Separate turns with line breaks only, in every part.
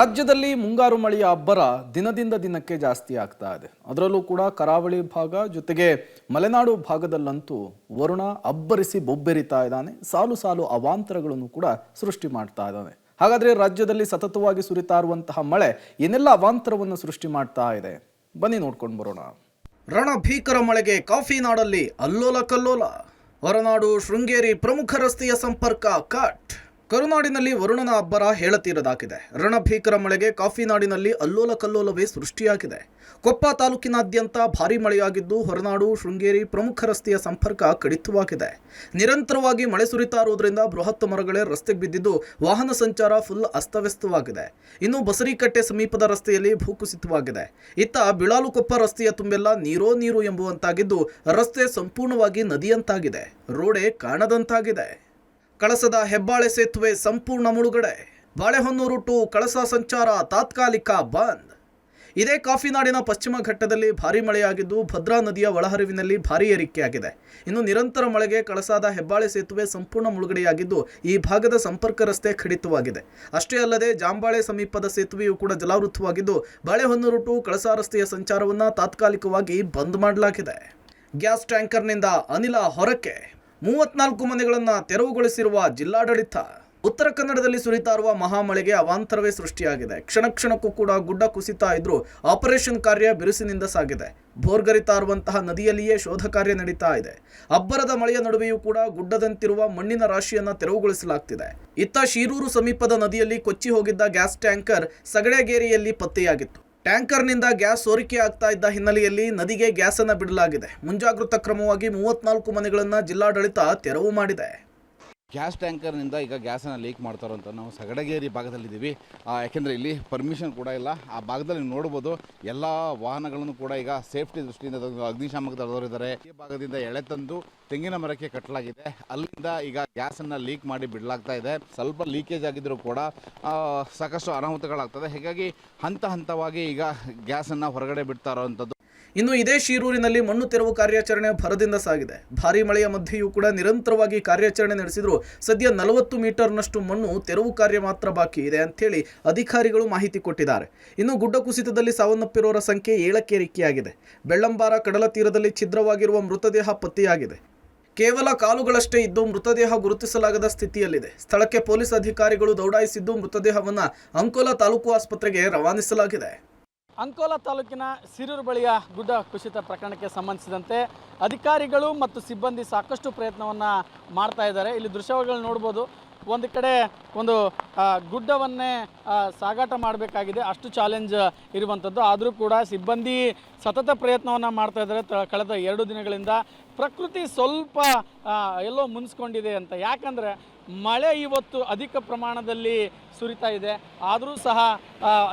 ರಾಜ್ಯದಲ್ಲಿ ಮುಂಗಾರು ಮಳೆಯ ಅಬ್ಬರ ದಿನದಿಂದ ದಿನಕ್ಕೆ ಜಾಸ್ತಿ ಆಗ್ತಾ ಇದೆ. ಅದರಲ್ಲೂ ಕೂಡ ಕರಾವಳಿ ಭಾಗ ಜೊತೆಗೆ ಮಲೆನಾಡು ಭಾಗದಲ್ಲಂತೂ ವರುಣ ಅಬ್ಬರಿಸಿ ಬೊಬ್ಬೆರಿತಾ ಇದ್ದಾನೆ. ಸಾಲು ಸಾಲು ಅವಾಂತರಗಳನ್ನು ಕೂಡ ಸೃಷ್ಟಿ ಮಾಡ್ತಾ ಇದ್ದಾನೆ. ಹಾಗಾದ್ರೆ ರಾಜ್ಯದಲ್ಲಿ ಸತತವಾಗಿ ಸುರಿತಾ ಇರುವಂತಹ ಮಳೆ ಏನೆಲ್ಲ ಅವಾಂತರವನ್ನು ಸೃಷ್ಟಿ ಮಾಡ್ತಾ ಇದೆ, ಬನ್ನಿ ನೋಡ್ಕೊಂಡು ಬರೋಣ. ರಣಭೀಕರ ಮಳೆಗೆ ಕಾಫಿ ನಾಡಲ್ಲಿ ಅಲ್ಲೋಲ ಕಲ್ಲೋಲ. ಹೊರನಾಡು ಶೃಂಗೇರಿ ಪ್ರಮುಖ ರಸ್ತೆಯ ಸಂಪರ್ಕ ಕಟ್. ಕರುನಾಡಿನಲ್ಲಿ ವರುಣನ ಅಬ್ಬರ ಹೇಳತೀರದಾಗಿದೆ. ರಣಭೀಕರ ಮಳೆಗೆ ಕಾಫಿ ನಾಡಿನಲ್ಲಿ ಅಲ್ಲೋಲ ಕಲ್ಲೋಲವೇ ಸೃಷ್ಟಿಯಾಗಿದೆ. ಕೊಪ್ಪ ತಾಲೂಕಿನಾದ್ಯಂತ ಭಾರೀ ಮಳೆಯಾಗಿದ್ದು ಹೊರನಾಡು ಶೃಂಗೇರಿ ಪ್ರಮುಖ ರಸ್ತೆಯ ಸಂಪರ್ಕ ಕಡಿತವಾಗಿದೆ. ನಿರಂತರವಾಗಿ ಮಳೆ ಸುರಿತಾ ಇರುವುದರಿಂದ ಬೃಹತ್ ಮರಗಳೇ ರಸ್ತೆಗೆ ಬಿದ್ದಿದ್ದು ವಾಹನ ಸಂಚಾರ ಫುಲ್ ಅಸ್ತವ್ಯಸ್ತವಾಗಿದೆ. ಇನ್ನು ಬಸರಿಕಟ್ಟೆ ಸಮೀಪದ ರಸ್ತೆಯಲ್ಲಿ ಭೂಕುಸಿತವಾಗಿದೆ. ಇತ್ತ ಬಿಳಾಲುಕೊಪ್ಪ ರಸ್ತೆಯ ತುಂಬೆಲ್ಲ ನೀರೋ ನೀರು ಎಂಬುವಂತಾಗಿದ್ದು ರಸ್ತೆ ಸಂಪೂರ್ಣವಾಗಿ ನದಿಯಂತಾಗಿದೆ. ರೋಡೇ ಕಾಣದಂತಾಗಿದೆ. ಕಳಸದ ಹೆಬ್ಬಾಳೆ ಸೇತುವೆ ಸಂಪೂರ್ಣ ಮುಳುಗಡೆ. ಬಾಳೆಹೊನ್ನೂರು ಟು ಕಳಸ ಸಂಚಾರ ತಾತ್ಕಾಲಿಕ ಬಂದ್. ಇದೇ ಕಾಫಿನಾಡಿನ ಪಶ್ಚಿಮ ಘಟ್ಟದಲ್ಲಿ ಭಾರೀ ಮಳೆಯಾಗಿದ್ದು ಭದ್ರಾ ನದಿಯ ಒಳಹರಿವಿನಲ್ಲಿ ಭಾರೀ ಏರಿಕೆಯಾಗಿದೆ. ಇನ್ನು ನಿರಂತರ ಮಳೆಗೆ ಕಳಸದ ಹೆಬ್ಬಾಳೆ ಸೇತುವೆ ಸಂಪೂರ್ಣ ಮುಳುಗಡೆಯಾಗಿದ್ದು ಈ ಭಾಗದ ಸಂಪರ್ಕ ರಸ್ತೆ ಕಡಿತವಾಗಿದೆ. ಅಷ್ಟೇ ಅಲ್ಲದೆ ಜಾಂಬಾಳೆ ಸಮೀಪದ ಸೇತುವೆಯೂ ಕೂಡ ಜಲಾವೃತವಾಗಿದ್ದು ಬಾಳೆಹೊನ್ನೂರು ಟು ಕಳಸ ರಸ್ತೆಯ ಸಂಚಾರವನ್ನು ತಾತ್ಕಾಲಿಕವಾಗಿ ಬಂದ್ ಮಾಡಲಾಗಿದೆ. ಗ್ಯಾಸ್ ಟ್ಯಾಂಕರ್ನಿಂದ ಅನಿಲ ಹೊರಕ್ಕೆ 34 ಮನೆಗಳನ್ನು ತೆರವುಗೊಳಿಸಿರುವ ಜಿಲ್ಲಾಡಳಿತ. ಉತ್ತರ ಕನ್ನಡದಲ್ಲಿ ಸುರಿತಾ ಇರುವ ಮಹಾಮಳೆಗೆ ಅವಾಂತರವೇ ಸೃಷ್ಟಿಯಾಗಿದೆ. ಕ್ಷಣಕ್ಕೂ ಕೂಡ ಗುಡ್ಡ ಕುಸಿತಾ ಇದ್ರೂ ಆಪರೇಷನ್ ಕಾರ್ಯ ಬಿರುಸಿನಿಂದ ಸಾಗಿದೆ. ಭೋರ್ಗರಿತಾ ಇರುವಂತಹ ನದಿಯಲ್ಲಿಯೇ ಶೋಧ ಕಾರ್ಯ ನಡೀತಾ ಇದೆ. ಅಬ್ಬರದ ಮಳೆಯ ನಡುವೆಯೂ ಕೂಡ ಗುಡ್ಡದಂತಿರುವ ಮಣ್ಣಿನ ರಾಶಿಯನ್ನು ತೆರವುಗೊಳಿಸಲಾಗ್ತಿದೆ. ಇತ್ತ ಶೀರೂರು ಸಮೀಪದ ನದಿಯಲ್ಲಿ ಕೊಚ್ಚಿ ಹೋಗಿದ್ದ ಗ್ಯಾಸ್ ಟ್ಯಾಂಕರ್ ಸಗಡೆಗೇರಿಯಲ್ಲಿ ಪತ್ತೆಯಾಗಿತ್ತು. ಟ್ಯಾಂಕರ್ನಿಂದ ಗ್ಯಾಸ್ ಸೋರಿಕೆ ಆಗ್ತಾ ಇದ್ದ ಹಿನ್ನೆಲೆಯಲ್ಲಿ ನದಿಗೆ ಗ್ಯಾಸ್ ಅನ್ನು ಬಿಡಲಾಗಿದೆ. ಮುಂಜಾಗ್ರತಾ ಕ್ರಮವಾಗಿ 34 ಮನೆಗಳನ್ನು ಜಿಲ್ಲಾಡಳಿತ ತೆರವು ಮಾಡಿದೆ.
ಗ್ಯಾಸ್ ಟ್ಯಾಂಕರ್ನಿಂದ ಈಗ ಗ್ಯಾಸನ್ನು ಲೀಕ್ ಮಾಡ್ತಾರೋ ಅಂತ ನಾವು ಸಗಡಗೇರಿ ಭಾಗದಲ್ಲಿದ್ದೀವಿ. ಯಾಕೆಂದರೆ ಇಲ್ಲಿ ಪರ್ಮಿಷನ್ ಕೂಡ ಇಲ್ಲ. ಆ ಭಾಗದಲ್ಲಿ ನೀವು ನೋಡ್ಬೋದು ಎಲ್ಲ ವಾಹನಗಳನ್ನು ಕೂಡ ಈಗ ಸೇಫ್ಟಿ ದೃಷ್ಟಿಯಿಂದ ಅಗ್ನಿಶಾಮಕ ದಳದವರಿದ್ದಾರೆ. ಈ ಭಾಗದಿಂದ ಎಳೆ ತಂದು ತೆಂಗಿನ ಮರಕ್ಕೆ ಕಟ್ಟಲಾಗಿದೆ. ಅಲ್ಲಿಂದ ಈಗ ಗ್ಯಾಸನ್ನು ಲೀಕ್ ಮಾಡಿ ಬಿಡಲಾಗ್ತಾ ಇದೆ. ಸ್ವಲ್ಪ ಲೀಕೇಜ್ ಆಗಿದ್ದರೂ ಕೂಡ ಸಾಕಷ್ಟು ಅನಾಹುತಗಳಾಗ್ತದೆ. ಹೀಗಾಗಿ ಹಂತ ಹಂತವಾಗಿ ಈಗ ಗ್ಯಾಸನ್ನು ಹೊರಗಡೆ ಬಿಡ್ತಾ ಇರೋವಂಥದ್ದು.
ಇನ್ನು ಇದೇ ಶೀರೂರಿನಲ್ಲಿ ಮಣ್ಣು ತೆರವು ಕಾರ್ಯಾಚರಣೆ ಭರದಿಂದ ಸಾಗಿದೆ. ಭಾರೀ ಮಳೆಯ ಮಧ್ಯೆಯೂ ಕೂಡ ನಿರಂತರವಾಗಿ ಕಾರ್ಯಾಚರಣೆ ನಡೆಸಿದ್ರು ಸದ್ಯ 40 ಮೀಟರ್ನಷ್ಟು ಮಣ್ಣು ತೆರವು ಕಾರ್ಯ ಮಾತ್ರ ಬಾಕಿ ಇದೆ ಅಂತೇಳಿ ಅಧಿಕಾರಿಗಳು ಮಾಹಿತಿ ಕೊಟ್ಟಿದ್ದಾರೆ. ಇನ್ನು ಗುಡ್ಡ ಕುಸಿತದಲ್ಲಿ ಸಾವನ್ನಪ್ಪಿರೋರ ಸಂಖ್ಯೆ 7ಕ್ಕೆ ಏರಿಕೆಯಾಗಿದೆ. ಬೆಳ್ಳಂಬಾರ ಕಡಲ ತೀರದಲ್ಲಿ ಛಿದ್ರವಾಗಿರುವ ಮೃತದೇಹ ಪತ್ತೆಯಾಗಿದೆ. ಕೇವಲ ಕಾಲುಗಳಷ್ಟೇ ಇದ್ದು ಮೃತದೇಹ ಗುರುತಿಸಲಾಗದ ಸ್ಥಿತಿಯಲ್ಲಿದೆ. ಸ್ಥಳಕ್ಕೆ ಪೊಲೀಸ್ ಅಧಿಕಾರಿಗಳು ದೌಡಾಯಿಸಿದ್ದು ಮೃತದೇಹವನ್ನು ಅಂಕೋಲಾ ತಾಲೂಕು ಆಸ್ಪತ್ರೆಗೆ ರವಾನಿಸಲಾಗಿದೆ.
ಅಂಕೋಲಾ ತಾಲೂಕಿನ ಸಿರೂರು ಬಳಿಯ ಗುಡ್ಡ ಕುಸಿತ ಪ್ರಕರಣಕ್ಕೆ ಸಂಬಂಧಿಸಿದಂತೆ ಅಧಿಕಾರಿಗಳು ಮತ್ತು ಸಿಬ್ಬಂದಿ ಸಾಕಷ್ಟು ಪ್ರಯತ್ನವನ್ನು ಮಾಡ್ತಾ ಇದ್ದಾರೆ. ಇಲ್ಲಿ ದೃಶ್ಯಗಳನ್ನು ನೋಡ್ಬೋದು. ಒಂದು ಕಡೆ ಒಂದು ಗುಡ್ಡವನ್ನೇ ಸಾಗಾಟ ಮಾಡಬೇಕಾಗಿದೆ, ಅಷ್ಟು ಚಾಲೆಂಜ್ ಇರುವಂಥದ್ದು. ಆದರೂ ಕೂಡ ಸಿಬ್ಬಂದಿ ಸತತ ಪ್ರಯತ್ನವನ್ನು ಮಾಡ್ತಾ ಇದ್ದಾರೆ. ಕಳೆದ 2 ದಿನಗಳಿಂದ ಪ್ರಕೃತಿ ಸ್ವಲ್ಪ ಎಲ್ಲೋ ಮುನ್ಸ್ಕೊಂಡಿದೆ ಅಂತ. ಯಾಕಂದರೆ ಮಳೆ ಇವತ್ತು ಅಧಿಕ ಪ್ರಮಾಣದಲ್ಲಿ ಸುರಿತಾ ಇದೆ. ಆದರೂ ಸಹ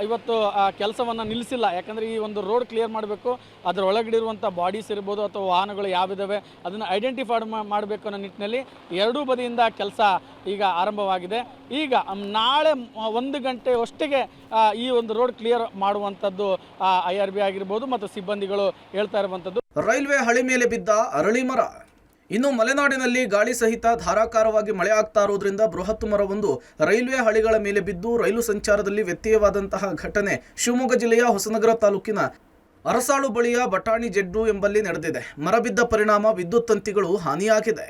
ಇವತ್ತು ಕೆಲಸವನ್ನು ನಿಲ್ಲಿಸಿಲ್ಲ. ಯಾಕಂದರೆ ಈ ಒಂದು ರೋಡ್ ಕ್ಲಿಯರ್ ಮಾಡಬೇಕು, ಅದರ ಒಳಗಡೆ ಬಾಡೀಸ್ ಇರ್ಬೋದು ಅಥವಾ ವಾಹನಗಳು ಯಾವಿದ್ದಾವೆ ಅದನ್ನು ಐಡೆಂಟಿಫೈ ಮಾಡಬೇಕು ಅನ್ನೋ ನಿಟ್ಟಿನಲ್ಲಿ ಎರಡೂ ಬದಿಯಿಂದ ಕೆಲಸ ಈಗ ಆರಂಭವಾಗಿದೆ. ಈಗ ನಾಳೆ 1 ಗಂಟೆ ಅಷ್ಟಿಗೆ ಈ ಒಂದು ರೋಡ್ ಕ್ಲಿಯರ್ ಮಾಡುವಂಥದ್ದು IRB ಆಗಿರ್ಬೋದು ಮತ್ತು ಸಿಬ್ಬಂದಿಗಳು ಹೇಳ್ತಾ ಇರುವಂಥದ್ದು.
ರೈಲ್ವೆ ಹಳಿ ಮೇಲೆ ಬಿದ್ದ ಅರಳಿ ಮರ. ಇನ್ನು ಮಲೆನಾಡಿನಲ್ಲಿ ಗಾಳಿ ಸಹಿತ ಧಾರಾಕಾರವಾಗಿ ಮಳೆ ಆಗ್ತಾ ಇರೋದ್ರಿಂದ ಬೃಹತ್ ಮರವೊಂದು ರೈಲ್ವೆ ಹಳಿಗಳ ಮೇಲೆ ಬಿದ್ದು ರೈಲು ಸಂಚಾರದಲ್ಲಿ ವ್ಯತ್ಯಯವಾದಂತಹ ಘಟನೆ ಶಿವಮೊಗ್ಗ ಜಿಲ್ಲೆಯ ಹೊಸನಗರ ತಾಲೂಕಿನ ಅರಸಾಳು ಬಳಿಯ ಬಟಾಣಿ ಜೆಡ್ಡು ಎಂಬಲ್ಲಿ ನಡೆದಿದೆ. ಮರ ಬಿದ್ದ ಪರಿಣಾಮ ವಿದ್ಯುತ್ ತಂತಿಗಳು ಹಾನಿಯಾಗಿದೆ.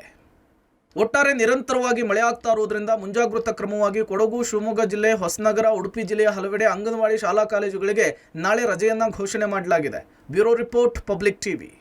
ಒಟ್ಟಾರೆ ನಿರಂತರವಾಗಿ ಮಳೆ ಆಗ್ತಾ ಇರೋದ್ರಿಂದ ಮುಂಜಾಗ್ರತಾ ಕ್ರಮವಾಗಿ ಕೊಡಗು, ಶಿವಮೊಗ್ಗ ಜಿಲ್ಲೆ, ಹೊಸನಗರ, ಉಡುಪಿ ಜಿಲ್ಲೆಯ ಹಲವೆಡೆ ಅಂಗನವಾಡಿ ಶಾಲಾ ಕಾಲೇಜುಗಳಿಗೆ ನಾಳೆ ರಜೆಯನ್ನ ಘೋಷಣೆ ಮಾಡಲಾಗಿದೆ. Bureau report, public TV.